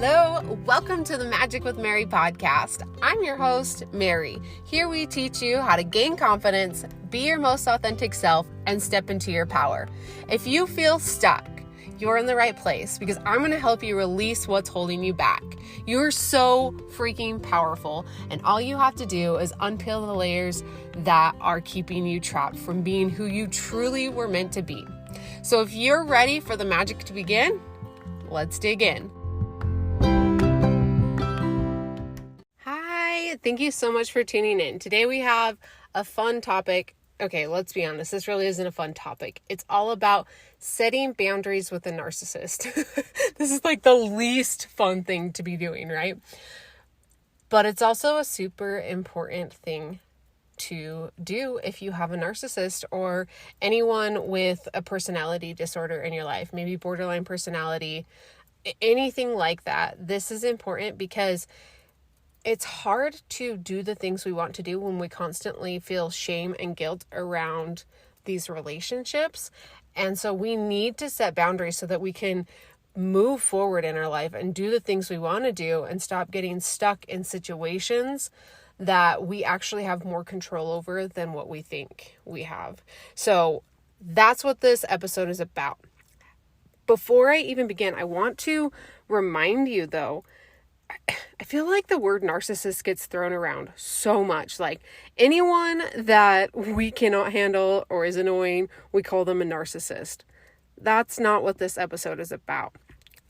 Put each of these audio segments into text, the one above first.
Hello, welcome to the Magic with Mary podcast. I'm your host, Mary. Here we teach you how to gain confidence, be your most authentic self, and step into your power. If you feel stuck, you're in the right place because I'm going to help you release what's holding you back. You're so freaking powerful, and all you have to do is unpeel the layers that are keeping you trapped from being who you truly were meant to be. So if you're ready for the magic to begin, let's dig in. Hi, thank you so much for tuning in. Today we have a fun topic. Okay, let's be honest, this really isn't a fun topic. It's all about setting boundaries with a narcissist. This is like the least fun thing to be doing, right? But it's also a super important thing to do if you have a narcissist or anyone with a personality disorder in your life, maybe borderline personality, anything like that. This is important because it's hard to do the things we want to do when we constantly feel shame and guilt around these relationships. And so we need to set boundaries so that we can move forward in our life and do the things we want to do and stop getting stuck in situations that we actually have more control over than what we think we have. So that's what this episode is about. Before I even begin, I want to remind you though, I feel like the word narcissist gets thrown around so much. Like anyone that we cannot handle or is annoying, we call them a narcissist. That's not what this episode is about.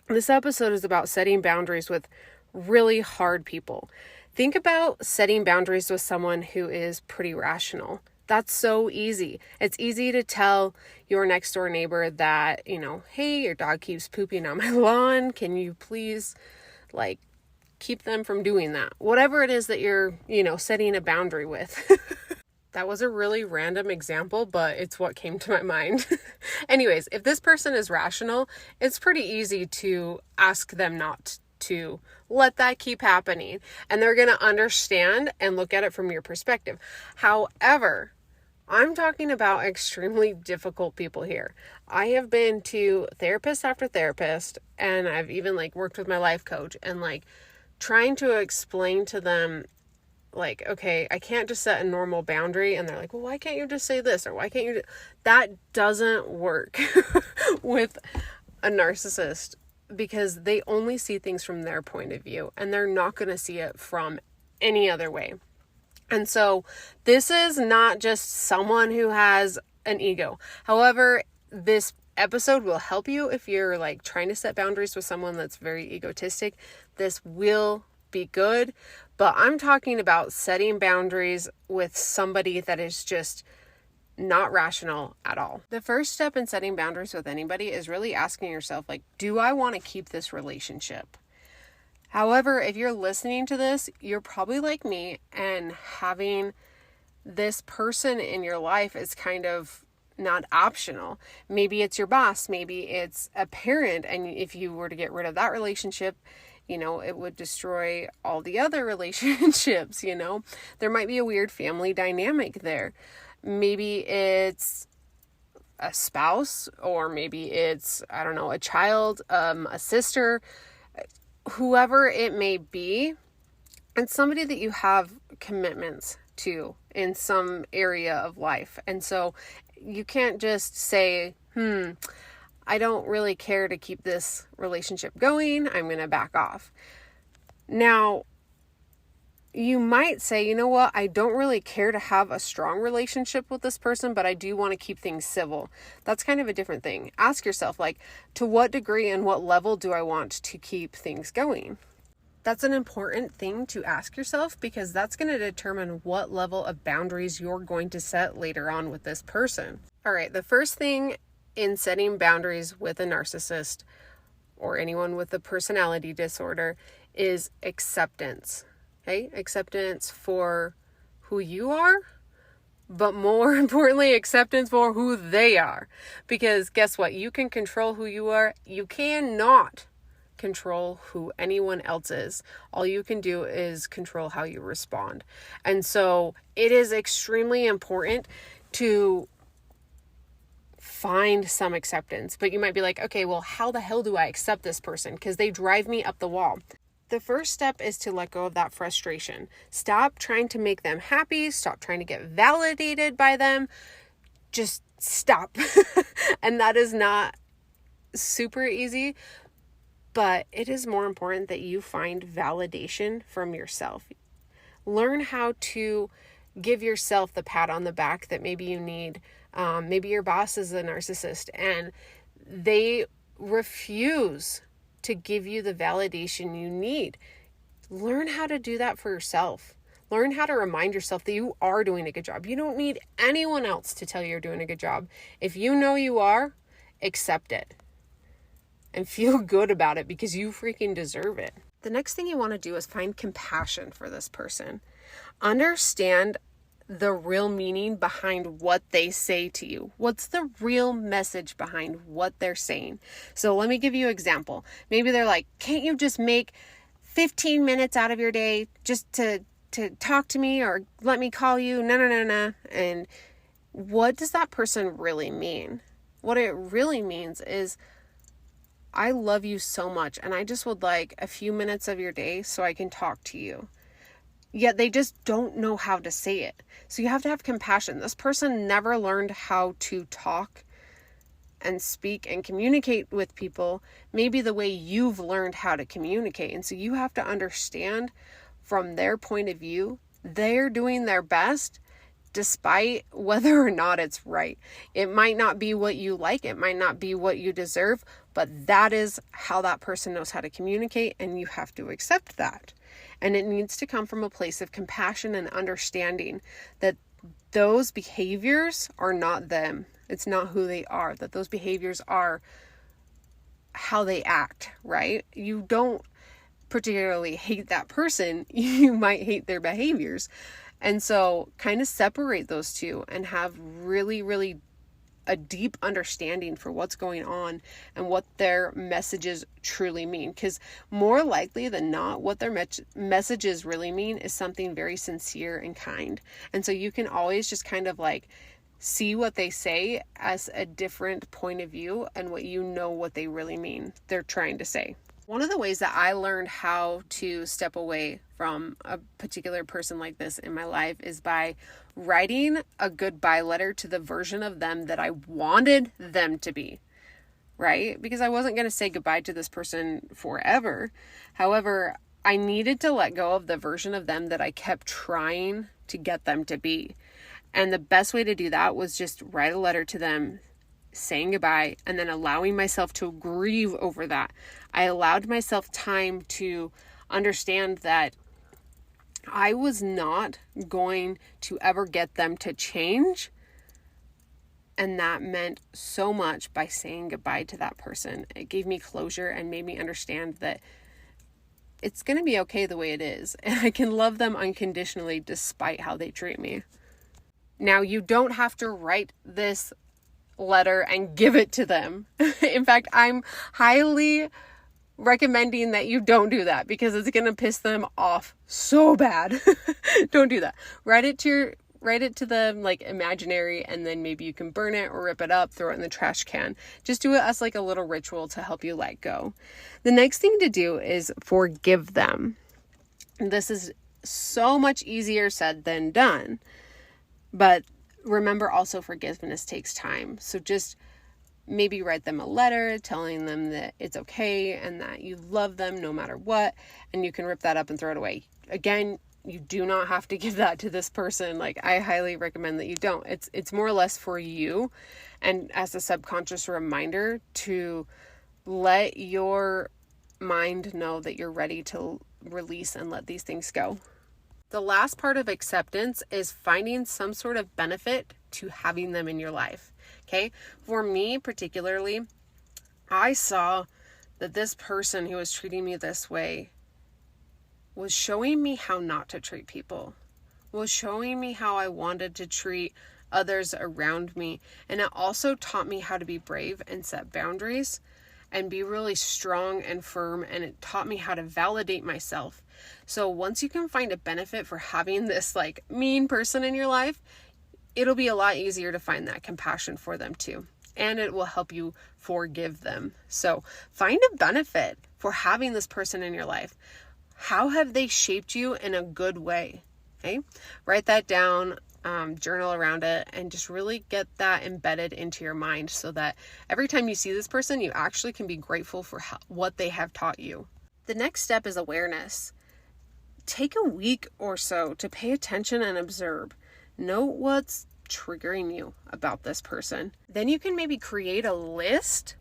This episode is about setting boundaries with really hard people. Think about setting boundaries with someone who is pretty rational. That's so easy. It's easy to tell your next door neighbor that, hey, your dog keeps pooping on my lawn. Can you please, keep them from doing that? Whatever it is that you're, setting a boundary with. That was a really random example, but it's what came to my mind. Anyways, if this person is rational, it's pretty easy to ask them not to let that keep happening. And they're going to understand and look at it from your perspective. However, I'm talking about extremely difficult people here. I have been to therapist after therapist, and I've even worked with my life coach and trying to explain to them okay, I can't just set a normal boundary. And they're like, well, why can't you just say this? Or why can't you that doesn't work with a narcissist because they only see things from their point of view and they're not going to see it from any other way. And so this is not just someone who has an ego. However, this episode will help you if you're trying to set boundaries with someone that's very egotistic. This will be good, but I'm talking about setting boundaries with somebody that is just not rational at all. The first step in setting boundaries with anybody is really asking yourself, do I want to keep this relationship? However, if you're listening to this, you're probably like me, and having this person in your life is kind of not optional. Maybe it's your boss, maybe it's a parent, and if you were to get rid of that relationship, it would destroy all the other relationships, There might be a weird family dynamic there. Maybe it's a spouse, or maybe it's, a child, a sister, whoever it may be. It's somebody that you have commitments to in some area of life. And so you can't just say, I don't really care to keep this relationship going. I'm going to back off. Now, you might say, you know what? I don't really care to have a strong relationship with this person, but I do want to keep things civil. That's kind of a different thing. Ask yourself, to what degree and what level do I want to keep things going? That's an important thing to ask yourself because that's going to determine what level of boundaries you're going to set later on with this person. All right, the first thing in setting boundaries with a narcissist or anyone with a personality disorder is acceptance. Okay? Acceptance for who you are, but more importantly, acceptance for who they are. Because guess what? You can control who you are. You cannot control who anyone else is. All you can do is control how you respond. And so it is extremely important to find some acceptance. But you might be like, okay, well, how the hell do I accept this person? Because they drive me up the wall. The first step is to let go of that frustration. Stop trying to make them happy. Stop trying to get validated by them. Just stop. And that is not super easy, but it is more important that you find validation from yourself. Learn how to give yourself the pat on the back that maybe you need. Maybe your boss is a narcissist and they refuse to give you the validation you need. Learn how to do that for yourself. Learn how to remind yourself that you are doing a good job. You don't need anyone else to tell you you're doing a good job. If you know you are, accept it and feel good about it because you freaking deserve it. The next thing you want to do is find compassion for this person. Understand the real meaning behind what they say to you. What's the real message behind what they're saying? So let me give you an example. Maybe they're like, can't you just make 15 minutes out of your day just to talk to me or let me call you? No. And what does that person really mean? What it really means is, I love you so much and I just would like a few minutes of your day so I can talk to you. Yet they just don't know how to say it. So you have to have compassion. This person never learned how to talk and speak and communicate with people maybe the way you've learned how to communicate. And so you have to understand from their point of view, they're doing their best despite whether or not it's right. It might not be what you like. It might not be what you deserve, but that is how that person knows how to communicate, and you have to accept that. And it needs to come from a place of compassion and understanding that those behaviors are not them. It's not who they are, that those behaviors are how they act, right? You don't particularly hate that person. You might hate their behaviors. And so kind of separate those two and have really, really a deep understanding for what's going on and what their messages truly mean. Because more likely than not, what their messages really mean is something very sincere and kind. And so you can always just kind of like see what they say as a different point of view and what they really mean they're trying to say. One of the ways that I learned how to step away from a particular person like this in my life is by writing a goodbye letter to the version of them that I wanted them to be, right? Because I wasn't going to say goodbye to this person forever. However, I needed to let go of the version of them that I kept trying to get them to be. And the best way to do that was just write a letter to them, saying goodbye, and then allowing myself to grieve over that. I allowed myself time to understand that I was not going to ever get them to change. And that meant so much by saying goodbye to that person. It gave me closure and made me understand that it's going to be okay the way it is. And I can love them unconditionally despite how they treat me. Now, you don't have to write this letter and give it to them. In fact, I'm highly recommending that you don't do that because it's going to piss them off so bad. Don't do that. Write it to them like imaginary, and then maybe you can burn it or rip it up, throw it in the trash can. Just do it as like a little ritual to help you let go. The next thing to do is forgive them. This is so much easier said than done. But remember also, forgiveness takes time. So just maybe write them a letter telling them that it's okay and that you love them no matter what, and you can rip that up and throw it away. Again, you do not have to give that to this person. Like, I highly recommend that you don't. It's more or less for you and as a subconscious reminder to let your mind know that you're ready to release and let these things go. The last part of acceptance is finding some sort of benefit to having them in your life. Okay. For me particularly, I saw that this person who was treating me this way was showing me how not to treat people, was showing me how I wanted to treat others around me. And it also taught me how to be brave and set boundaries and be really strong and firm. And it taught me how to validate myself. So once you can find a benefit for having this like mean person in your life, it'll be a lot easier to find that compassion for them too. and it will help you forgive them. So find a benefit for having this person in your life. How have they shaped you in a good way? Okay, write that down, journal around it, and just really get that embedded into your mind so that every time you see this person, you actually can be grateful for what they have taught you. The next step is awareness. Take a week or so to pay attention and observe. Know what's triggering you about this person. Then you can maybe create a list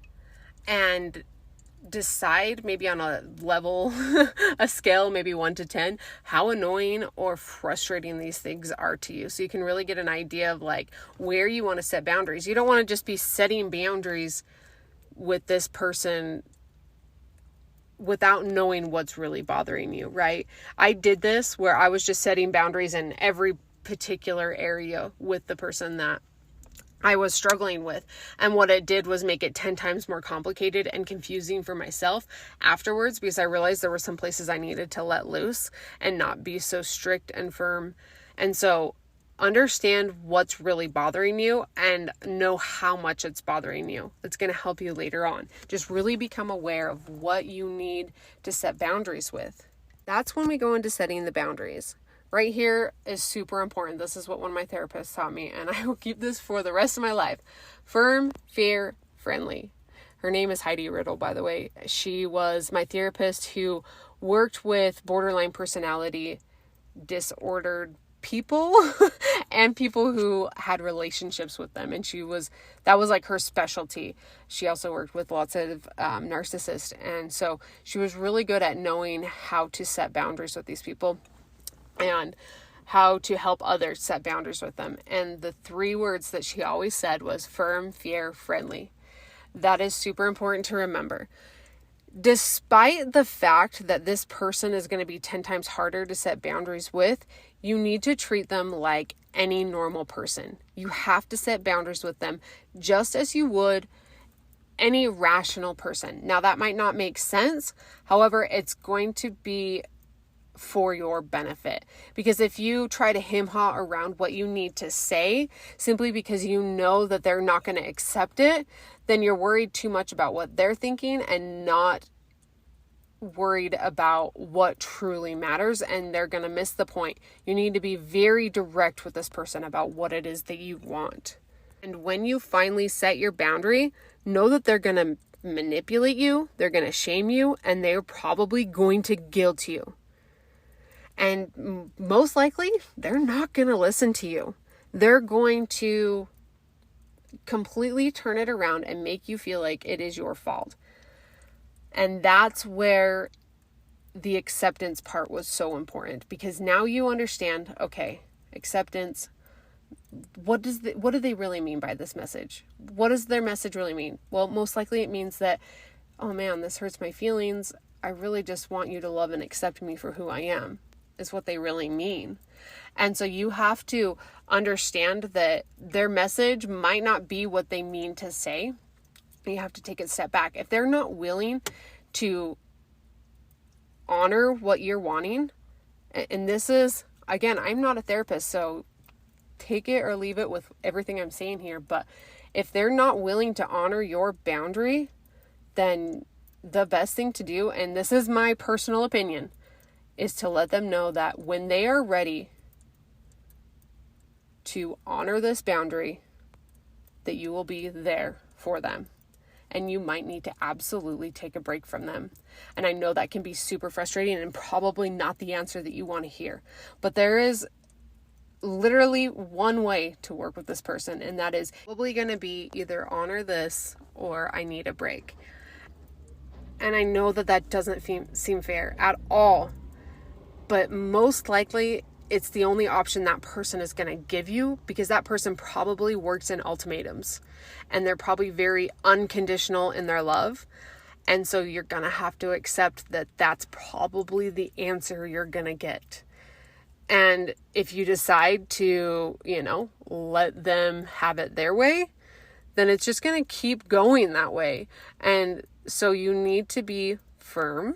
and decide, maybe on a level, a scale, maybe 1 to 10, how annoying or frustrating these things are to you. So you can really get an idea of like where you want to set boundaries. You don't want to just be setting boundaries with this person without knowing what's really bothering you, right? I did this where I was just setting boundaries in every particular area with the person that I was struggling with. And what it did was make it 10 times more complicated and confusing for myself afterwards, because I realized there were some places I needed to let loose and not be so strict and firm. And so understand what's really bothering you and know how much it's bothering you. It's going to help you later on. Just really become aware of what you need to set boundaries with. That's when we go into setting the boundaries. Right here is super important. This is what one of my therapists taught me, and I will keep this for the rest of my life. Firm, fair, friendly. Her name is Heidi Riddle, by the way. She was my therapist who worked with borderline personality disordered people and people who had relationships with them. And that was like her specialty. She also worked with lots of narcissists. And so she was really good at knowing how to set boundaries with these people and how to help others set boundaries with them. And the 3 words that she always said was firm, fair, friendly. That is super important to remember. Despite the fact that this person is going to be 10 times harder to set boundaries with, you need to treat them like any normal person. You have to set boundaries with them just as you would any rational person. Now, that might not make sense. However, it's going to be for your benefit, because if you try to hem-haw around what you need to say simply because you know that they're not going to accept it, then you're worried too much about what they're thinking and not worried about what truly matters, and they're going to miss the point. You need to be very direct with this person about what it is that you want. And when you finally set your boundary, know that they're going to manipulate you, they're going to shame you, and they're probably going to guilt you. And most likely, they're not going to listen to you. They're going to completely turn it around and make you feel like it is your fault. And that's where the acceptance part was so important, because now you understand, okay, acceptance, what do they really mean by this message? What does their message really mean? Well, most likely it means that, oh man, this hurts my feelings. I really just want you to love and accept me for who I am, is what they really mean. And so you have to understand that their message might not be what they mean to say. You have to take a step back. If they're not willing to honor what you're wanting, and this is, again, I'm not a therapist, so take it or leave it with everything I'm saying here, but if they're not willing to honor your boundary, then the best thing to do, and this is my personal opinion, is to let them know that when they are ready to honor this boundary, that you will be there for them. And you might need to absolutely take a break from them. And I know that can be super frustrating and probably not the answer that you want to hear. But there is literally one way to work with this person, and that is probably going to be either honor this or I need a break. And I know that doesn't seem fair at all. But most likely, it's the only option that person is going to give you, because that person probably works in ultimatums and they're probably very unconditional in their love. And so you're going to have to accept that that's probably the answer you're going to get. And if you decide to, let them have it their way, then it's just going to keep going that way. And so you need to be firm,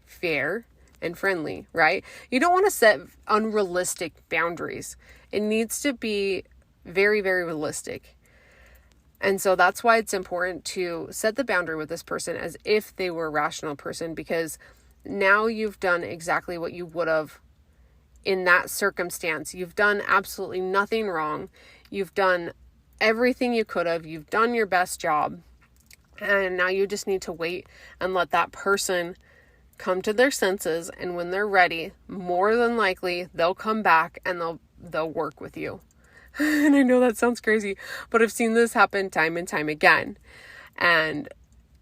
fair, and friendly, right? You don't want to set unrealistic boundaries. It needs to be very, very realistic. And so that's why it's important to set the boundary with this person as if they were a rational person, because now you've done exactly what you would have in that circumstance. You've done absolutely nothing wrong. You've done everything you could have. You've done your best job. And now you just need to wait and let that person come to their senses. And when they're ready, more than likely, they'll come back and they'll work with you. And I know that sounds crazy, but I've seen this happen time and time again. And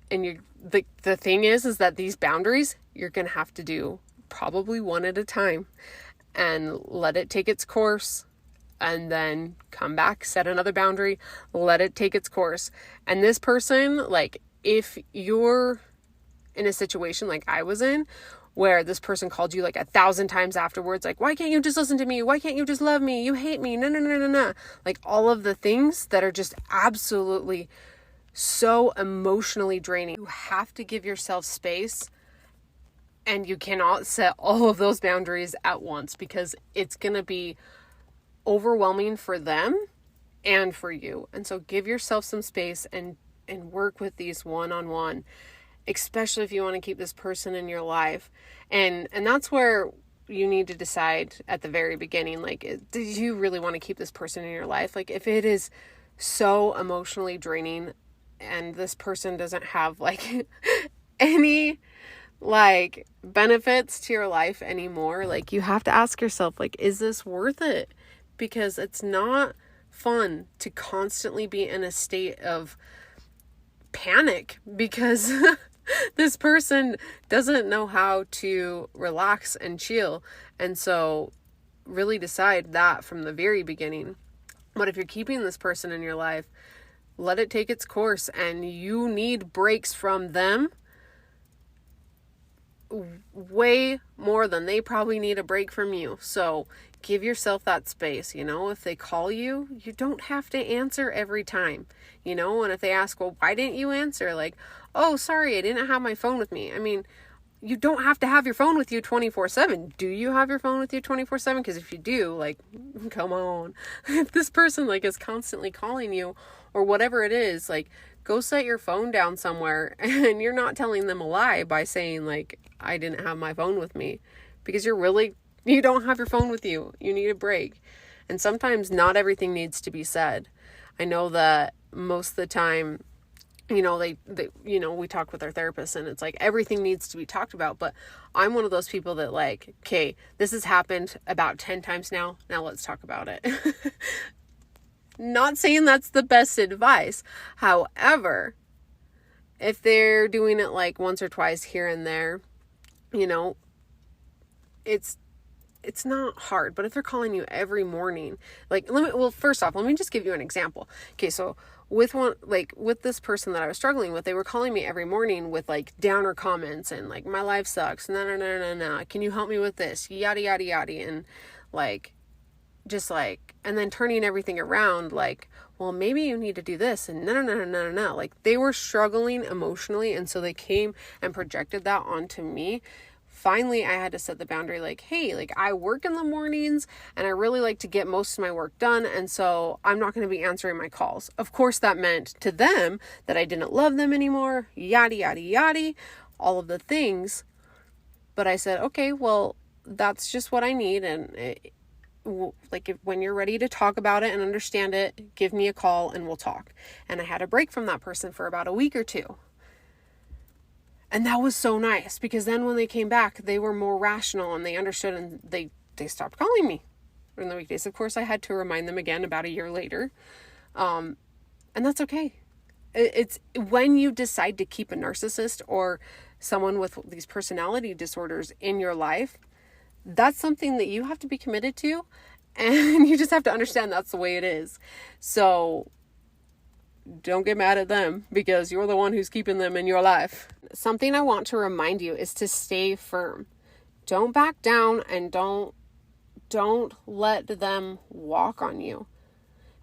the thing is that these boundaries, you're going to have to do probably one at a time and let it take its course, and then come back, set another boundary, let it take its course. And this person, like, if you're in a situation like I was in, where this person called you like 1,000 times afterwards, like, why can't you just listen to me? Why can't you just love me? You hate me. No. Like, all of the things that are just absolutely so emotionally draining. You have to give yourself space, and you cannot set all of those boundaries at once, because it's going to be overwhelming for them and for you. And so give yourself some space and work with these one-on-one, especially if you want to keep this person in your life. And that's where you need to decide at the very beginning, like, do you really want to keep this person in your life? Like, if it is so emotionally draining and this person doesn't have like any like benefits to your life anymore, like, you have to ask yourself, like, is this worth it? Because it's not fun to constantly be in a state of panic because this person doesn't know how to relax and chill. And so really decide that from the very beginning. But if you're keeping this person in your life, let it take its course, and you need breaks from them way more than they probably need a break from you. So give yourself that space. If they call you, you don't have to answer every time, and if they ask, well, why didn't you answer? Like, oh, sorry, I didn't have my phone with me. I mean, you don't have to have your phone with you 24/7. Do you have your phone with you 24/7? Because if you do, like, come on. If this person like is constantly calling you or whatever it is, like, go set your phone down somewhere, and you're not telling them a lie by saying, like, I didn't have my phone with me, because you don't have your phone with you. You need a break. And sometimes not everything needs to be said. I know that most of the time, they we talk with our therapist and it's like everything needs to be talked about, but I'm one of those people that, like, okay, this has happened about 10 times now let's talk about it. Not saying that's the best advice. However, if they're doing it like once or twice here and there, it's not hard. But if they're calling you every morning, like, first off, let me just give you an example. Okay, so with this person that I was struggling with, they were calling me every morning with like downer comments and like, my life sucks. No. Can you help me with this? Yada, yada, yada. And like, just like, and then turning everything around, like, well, maybe you need to do this. And no. Like, they were struggling emotionally. And so they came and projected that onto me. Finally, I had to set the boundary, like, hey, like, I work in the mornings and I really like to get most of my work done. And so I'm not going to be answering my calls. Of course, that meant to them that I didn't love them anymore, yada, yada, yada, all of the things. But I said, okay, well, that's just what I need. And when you're ready to talk about it and understand it, give me a call and we'll talk. And I had a break from that person for about a week or two. And that was so nice, because then when they came back, they were more rational and they understood, and they stopped calling me in the weekdays. Of course, I had to remind them again about a year later. And that's okay. It's when you decide to keep a narcissist or someone with these personality disorders in your life, that's something that you have to be committed to, and you just have to understand that's the way it is. So don't get mad at them, because you're the one who's keeping them in your life. Something I want to remind you is to stay firm. Don't back down, and don't let them walk on you.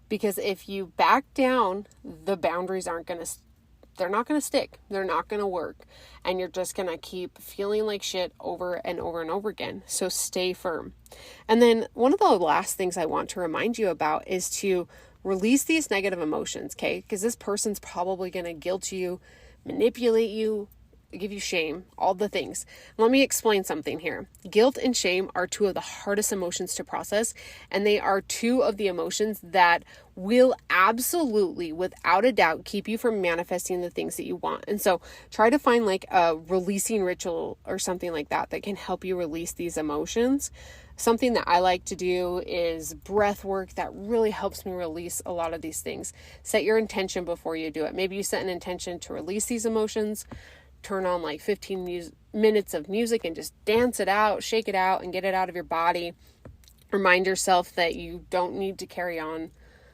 Because if you back down, the boundaries they're not going to stick. They're not going to work. And you're just going to keep feeling like shit over and over and over again. So stay firm. And then one of the last things I want to remind you about is to release these negative emotions, okay? Because this person's probably going to guilt you, manipulate you, give you shame, all the things. Let me explain something here. Guilt and shame are two of the hardest emotions to process, and they are two of the emotions that will absolutely, without a doubt, keep you from manifesting the things that you want. And so try to find like a releasing ritual or something like that that can help you release these emotions. Something that I like to do is breath work that really helps me release a lot of these things. Set your intention before you do it. Maybe you set an intention to release these emotions. Turn on like 15 minutes of music and just dance it out, shake it out, and get it out of your body. Remind yourself that you don't need to carry on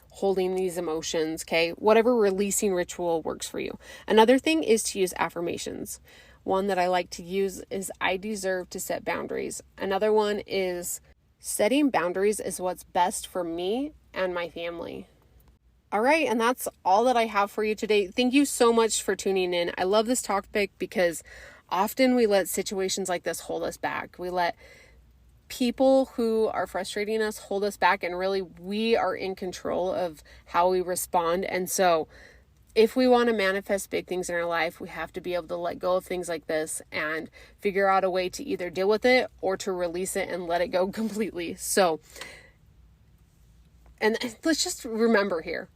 holding these emotions, okay? Whatever releasing ritual works for you. Another thing is to use affirmations. One that I like to use is I deserve to set boundaries. Another one is setting boundaries is what's best for me and my family. All right, and that's all that I have for you today. Thank you so much for tuning in. I love this topic because often we let situations like this hold us back. We let people who are frustrating us hold us back, and really we are in control of how we respond. And so if we want to manifest big things in our life, we have to be able to let go of things like this and figure out a way to either deal with it or to release it and let it go completely. So, and let's just remember here,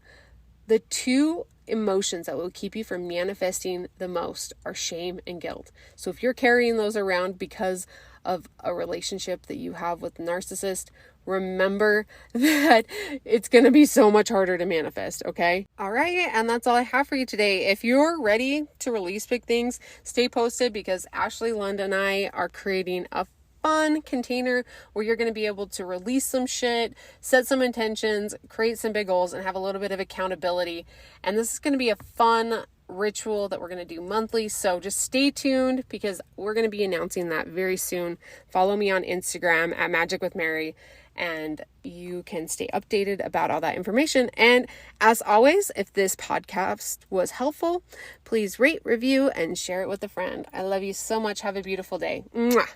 the two emotions that will keep you from manifesting the most are shame and guilt. So if you're carrying those around because of a relationship that you have with a narcissist, remember that it's going to be so much harder to manifest, okay? All right, and that's all I have for you today. If you're ready to release big things, stay posted because Ashley, Lund, and I are creating a fun container where you're going to be able to release some shit, set some intentions, create some big goals, and have a little bit of accountability. And this is going to be a fun ritual that we're going to do monthly. So just stay tuned because we're going to be announcing that very soon. Follow me on Instagram at Magic with Mary, and you can stay updated about all that information. And as always, if this podcast was helpful, please rate, review, and share it with a friend. I love you so much. Have a beautiful day. Mwah.